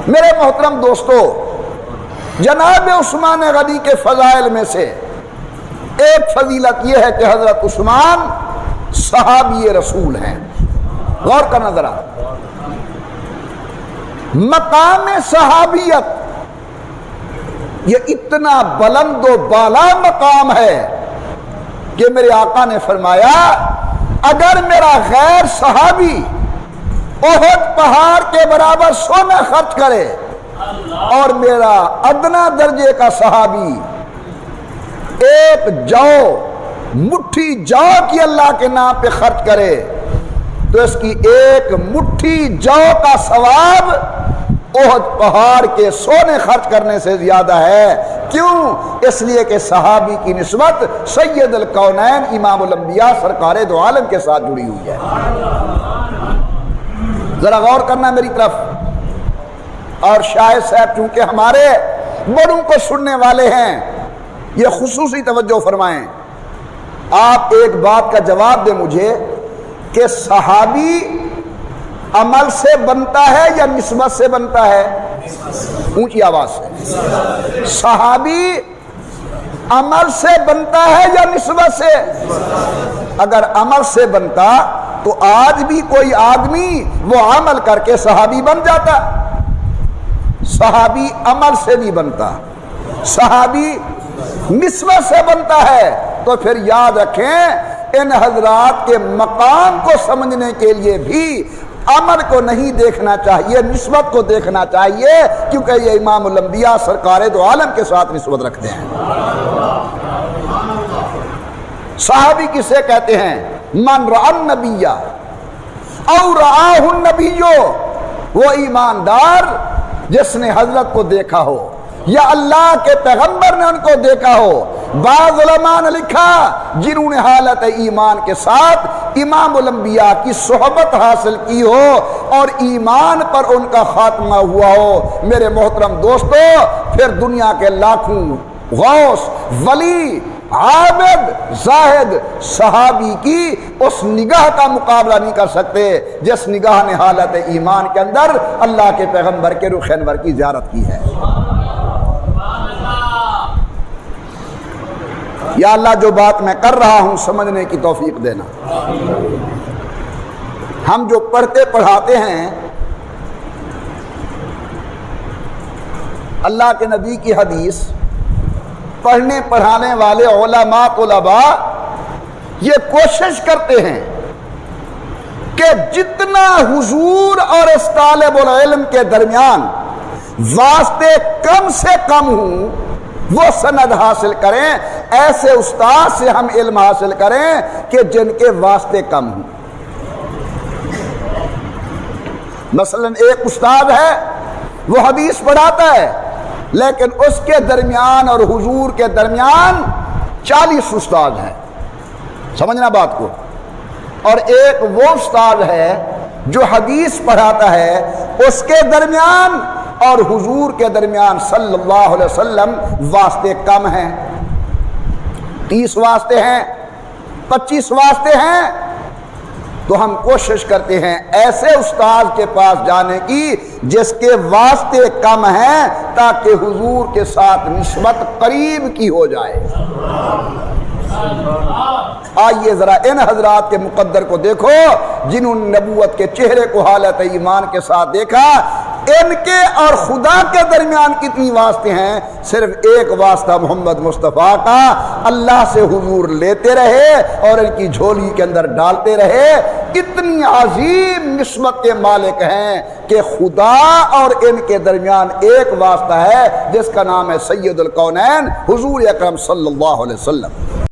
میرے محترم دوستو، جناب عثمان غنی کے فضائل میں سے ایک فضیلت یہ ہے کہ حضرت عثمان صحابی رسول ہیں۔ غور کرنا ذرا، مقام صحابیت یہ اتنا بلند و بالا مقام ہے کہ میرے آقا نے فرمایا اگر میرا غیر صحابی احد پہاڑ کے برابر سونا خرچ کرے اور میرا ادنا درجے کا صحابی ایک جو مٹھی جو کی اللہ کے نام پہ خرچ کرے تو اس کی ایک مٹھی جو کا ثواب احد پہاڑ کے سونے خرچ کرنے سے زیادہ ہے۔ کیوں؟ اس لیے کہ صحابی کی نسبت سید الکونین امام الانبیاء سرکار دو عالم کے ساتھ جڑی ہوئی ہے۔ ذرا غور کرنا میری طرف، اور شاہد صاحب چونکہ ہمارے بڑوں کو سننے والے ہیں یہ خصوصی توجہ فرمائیں۔ آپ ایک بات کا جواب دیں مجھے کہ صحابی عمل سے بنتا ہے یا نسبت سے بنتا ہے؟ اونچی آواز سے، صحابی عمل سے بنتا ہے یا نسبت سے؟ اگر عمل سے بنتا تو آج بھی کوئی آدمی وہ عمل کر کے صحابی بن جاتا۔ صحابی عمل سے نہیں بنتا، صحابی نسبت سے بنتا ہے۔ تو پھر یاد رکھیں ان حضرات کے مقام کو سمجھنے کے لیے بھی عمل کو نہیں دیکھنا چاہیے، نسبت کو دیکھنا چاہیے، کیونکہ یہ امام الانبیاء سرکار دو عالم کے ساتھ نسبت رکھتے ہیں۔ صحابی کسے کہتے ہیں؟ من رأى النبی او رآہ النبی، وہ ایماندار جس نے حضرت کو دیکھا ہو یا اللہ کے پیغمبر نے ان کو دیکھا ہو۔ بعض علماء نے لکھا جنہوں نے حالت ایمان کے ساتھ امام الانبیاء کی صحبت حاصل کی ہو اور ایمان پر ان کا خاتمہ ہوا ہو۔ میرے محترم دوستو، پھر دنیا کے لاکھوں غوث، ولی، عابد، زاہد صحابی کی اس نگاہ کا مقابلہ نہیں کر سکتے جس نگاہ نے حالت ایمان کے اندر اللہ کے پیغمبر کے رخ انور کی زیارت کی ہے۔ یا اللہ جو بات میں کر رہا ہوں سمجھنے کی توفیق دینا۔ ہم جو پڑھتے پڑھاتے ہیں اللہ کے نبی کی حدیث، پڑھنے پڑھانے والے علماء طلباء یہ کوشش کرتے ہیں کہ جتنا حضور اور اس طالب العلم کے درمیان واسطے کم سے کم ہوں وہ سند حاصل کریں، ایسے استاد سے ہم علم حاصل کریں کہ جن کے واسطے کم ہوں۔ مثلا ایک استاد ہے وہ حدیث پڑھاتا ہے لیکن اس کے درمیان اور حضور کے درمیان 40 استاد ہیں، سمجھنا بات کو۔ اور ایک وہ استاد ہے جو حدیث پڑھاتا ہے اس کے درمیان اور حضور کے درمیان صلی اللہ علیہ وسلم واسطے کم ہیں، 30 واسطے ہیں، 25 واسطے ہیں۔ تو ہم کوشش کرتے ہیں ایسے استاد کے پاس جانے کی جس کے واسطے کم ہیں تاکہ حضور کے ساتھ نسبت قریب کی ہو جائے۔ آئیے ذرا ان حضرات کے مقدر کو دیکھو جنہوں نے نبوت کے چہرے کو حالت ایمان کے ساتھ دیکھا، ان کے اور خدا کے درمیان کتنی واسطے ہیں؟ صرف ایک واسطہ محمد مصطفیٰ کا، اللہ سے حضور لیتے رہے اور ان کی جھولی کے اندر ڈالتے رہے۔ اتنی عظیم نسبت کے مالک ہیں کہ خدا اور ان کے درمیان ایک واسطہ ہے جس کا نام ہے سید الکونین حضور اکرم صلی اللہ علیہ وسلم۔